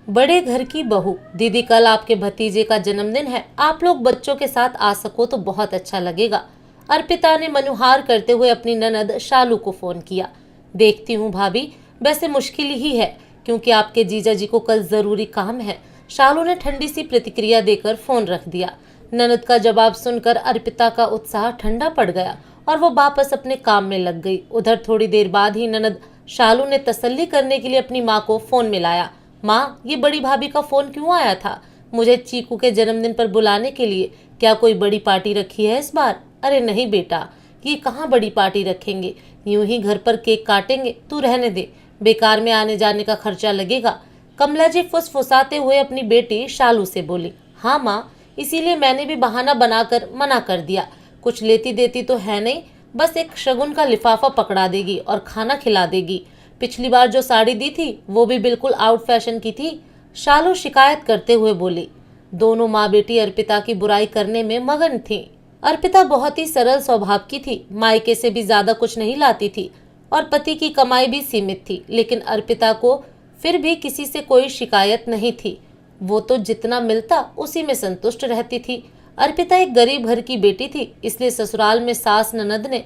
बड़े घर की बहू। दीदी, कल आपके भतीजे का जन्मदिन है, आप लोग बच्चों के साथ आ सको तो बहुत अच्छा लगेगा। अर्पिता ने मनुहार करते हुए अपनी ननद शालू को फोन किया। देखती हूँ भाभी, वैसे मुश्किल ही है क्योंकि आपके जीजा जी को कल जरूरी काम है। शालू ने ठंडी सी प्रतिक्रिया देकर फोन रख दिया। ननद का जवाब सुनकर अर्पिता का उत्साह ठंडा पड़ गया और वो वापस अपने काम में लग गई। उधर थोड़ी देर बाद ही ननद शालू ने तसल्ली करने के लिए अपनी माँ को फोन मिलाया। माँ, ये बड़ी भाभी का फोन क्यों आया था? मुझे चीकू के जन्मदिन पर बुलाने के लिए। क्या कोई बड़ी पार्टी रखी है इस बार? अरे नहीं बेटा, ये कहाँ बड़ी पार्टी रखेंगे, यूं ही घर पर केक काटेंगे। तू रहने दे, बेकार में आने जाने का खर्चा लगेगा। कमला जी फुसफुसाते हुए अपनी बेटी शालू से बोली। हाँ माँ, इसीलिए मैंने भी बहाना बनाकर मना कर दिया। कुछ लेती देती तो है नहीं, बस एक शगुन का लिफाफा पकड़ा देगी और खाना खिला देगी। पिछली बार जो साड़ी दी थी वो भी बिल्कुल आउट फैशन की थी। शालू शिकायत करते हुए बोली। दोनों माँ बेटी अर्पिता की बुराई करने में मगन थीं। अर्पिता बहुत ही सरल स्वभाव की थी, मायके से भी ज्यादा कुछ नहीं लाती थी और पति की कमाई भी सीमित थी, लेकिन अर्पिता को फिर भी किसी से कोई शिकायत नहीं थी। वो तो जितना मिलता उसी में संतुष्ट रहती थी। अर्पिता एक गरीब घर की बेटी थी, इसलिए ससुराल में सास ननद ने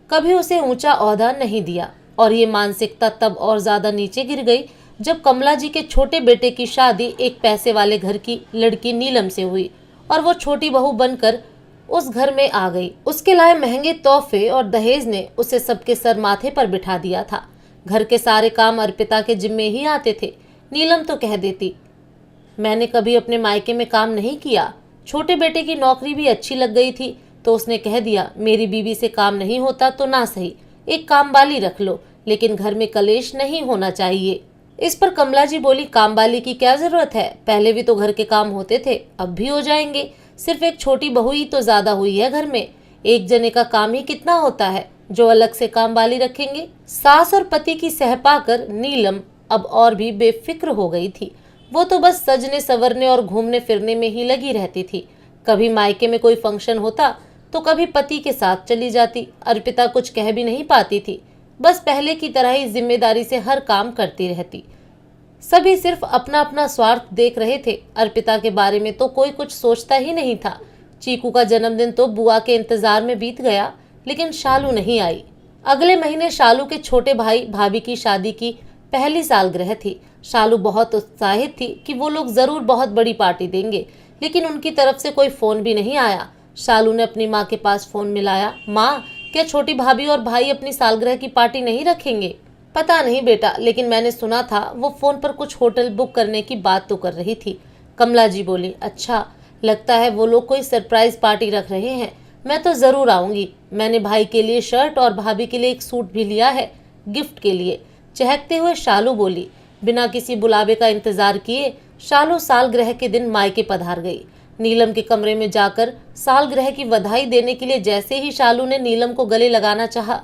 कभी उसे ऊंचा ओहदा नहीं दिया और ये मानसिकता तब और ज्यादा नीचे गिर गई जब कमला जी के छोटे बेटे की शादी एक पैसे वाले घर की लड़की नीलम से हुई और वो छोटी बहू बनकर उस घर में आ गई। उसके लाए महंगे तोहफे और दहेज ने उसे सबके सर माथे पर बिठा दिया था। घर के सारे काम अर्पिता के जिम्मे ही आते थे। नीलम तो कह देती, मैंने कभी अपने मायके में काम नहीं किया। छोटे बेटे की नौकरी भी अच्छी लग गई थी तो उसने कह दिया, मेरी बीवी से काम नहीं होता तो ना सही, एक काम वाली रख लो, लेकिन घर में कलेश नहीं होना चाहिए। इस पर कमला जी बोली, काम वाली की क्या जरूरत है, पहले भी तो घर के काम होते थे, अब भी हो जाएंगे। सिर्फ एक छोटी बहू ही तो ज्यादा हुई है घर में, एक जने का काम ही कितना होता है जो अलग से काम वाली रखेंगे। सास और पति की सह पाकर नीलम अब और भी बेफिक्र हो गई थी। वो तो बस सजने संवरने और घूमने फिरने में ही लगी रहती थी। कभी मायके में कोई फंक्शन होता तो कभी पति के साथ चली जाती। अर्पिता कुछ कह भी नहीं पाती थी, बस पहले की तरह ही जिम्मेदारी से हर काम करती रहती। सभी सिर्फ अपना अपना स्वार्थ देख रहे थे। अर्पिता के बारे में तो कोई कुछ सोचता ही नहीं था। चीकू का जन्मदिन तो बुआ के इंतजार में बीत गया, लेकिन शालू नहीं आई। अगले महीने शालू के छोटे भाई भाभी की शादी की पहली सालगिरह थी। शालू बहुत उत्साहित थी कि वो लोग जरूर बहुत बड़ी पार्टी देंगे, लेकिन उनकी तरफ से कोई फोन भी नहीं आया। शालू ने अपनी माँ के पास फोन मिलाया। माँ, क्या छोटी भाभी और भाई अपनी सालगिरह की पार्टी नहीं रखेंगे? पता नहीं बेटा, लेकिन मैंने सुना था वो फोन पर कुछ होटल बुक करने की बात तो कर रही थी। कमला जी बोली, अच्छा, लगता है वो लोग कोई सरप्राइज पार्टी रख रहे हैं। मैं तो जरूर आऊंगी। मैंने भाई के लिए शर्ट और भाभी के लिए एक सूट भी लिया है गिफ्ट के लिए। चहकते हुए शालू बोली। बिना किसी बुलावे का इंतजार किए शालू सालगिरह के दिन मायके पधार गई। नीलम के कमरे में जाकर सालगिरह की बधाई देने के लिए जैसे ही शालू ने नीलम को गले लगाना चाहा,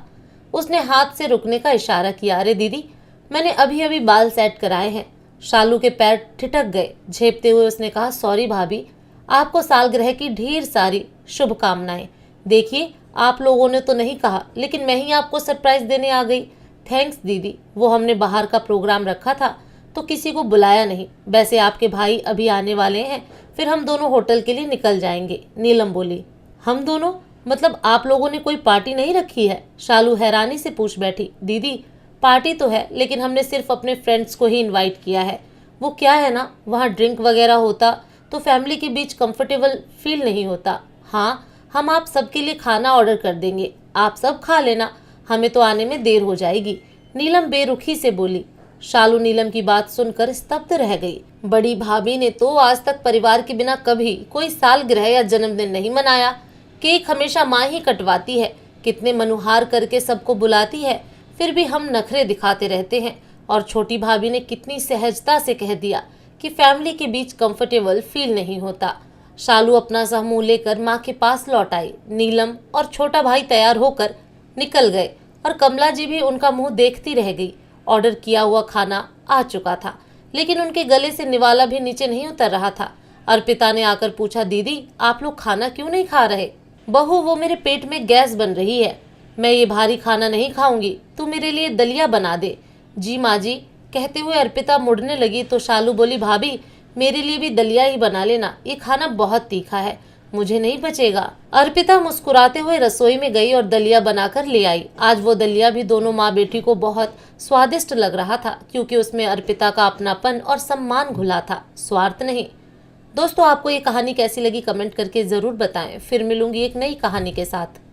उसने हाथ से रुकने का इशारा किया। अरे दीदी, मैंने अभी अभी बाल सेट कराए हैं। शालू के पैर ठिठक गए। झेपते हुए उसने कहा, सॉरी भाभी, आपको सालगिरह की ढेर सारी शुभकामनाएं। देखिए, आप लोगों ने तो नहीं कहा, लेकिन मैं ही आपको सरप्राइज देने आ गई। थैंक्स दीदी, वो हमने बाहर का प्रोग्राम रखा था तो किसी को बुलाया नहीं। वैसे आपके भाई अभी आने वाले हैं, फिर हम दोनों होटल के लिए निकल जाएंगे। नीलम बोली। हम दोनों? मतलब आप लोगों ने कोई पार्टी नहीं रखी है? शालू हैरानी से पूछ बैठी। दीदी, पार्टी तो है, लेकिन हमने सिर्फ अपने फ्रेंड्स को ही इनवाइट किया है। वो क्या है ना, वहाँ ड्रिंक वगैरह होता तो फैमिली के बीच कंफर्टेबल फील नहीं होता। हाँ, हम आप सबके लिए खाना ऑर्डर कर देंगे, आप सब खा लेना, हमें तो आने में देर हो जाएगी। नीलम बेरुखी से बोली। शालू नीलम की बात सुनकर स्तब्ध रह गई। बड़ी भाभी ने तो आज तक परिवार के बिना कभी कोई सालगिरह या जन्मदिन नहीं मनाया। केक हमेशा माँ ही कटवाती है, कितने मनुहार करके सबको बुलाती है, फिर भी हम नखरे दिखाते रहते हैं। और छोटी भाभी ने कितनी सहजता से कह दिया कि फैमिली के बीच कंफर्टेबल फील नहीं होता। शालू अपना सा मुंह लेकर माँ के पास लौट आई। नीलम और छोटा भाई तैयार होकर निकल गए और कमला जी भी उनका मुंह देखती रह गई। ऑर्डर किया हुआ खाना आ चुका था, लेकिन उनके गले से निवाला भी नीचे नहीं उतर रहा था। अर्पिता ने आकर पूछा, दीदी आप लोग खाना क्यों नहीं खा रहे? बहू, वो मेरे पेट में गैस बन रही है, मैं ये भारी खाना नहीं खाऊंगी, तू मेरे लिए दलिया बना दे। जी माँ जी, कहते हुए अर्पिता मुड़ने लगी तो शालू बोली, भाभी मेरे लिए भी दलिया ही बना लेना, ये खाना बहुत तीखा है, मुझे नहीं बचेगा। अर्पिता मुस्कुराते हुए रसोई में गई और दलिया बनाकर ले आई। आज वो दलिया भी दोनों माँ बेटी को बहुत स्वादिष्ट लग रहा था, क्योंकि उसमें अर्पिता का अपनापन और सम्मान घुला था, स्वार्थ नहीं। दोस्तों, आपको ये कहानी कैसी लगी कमेंट करके जरूर बताएं। फिर मिलूंगी एक नई कहानी के साथ।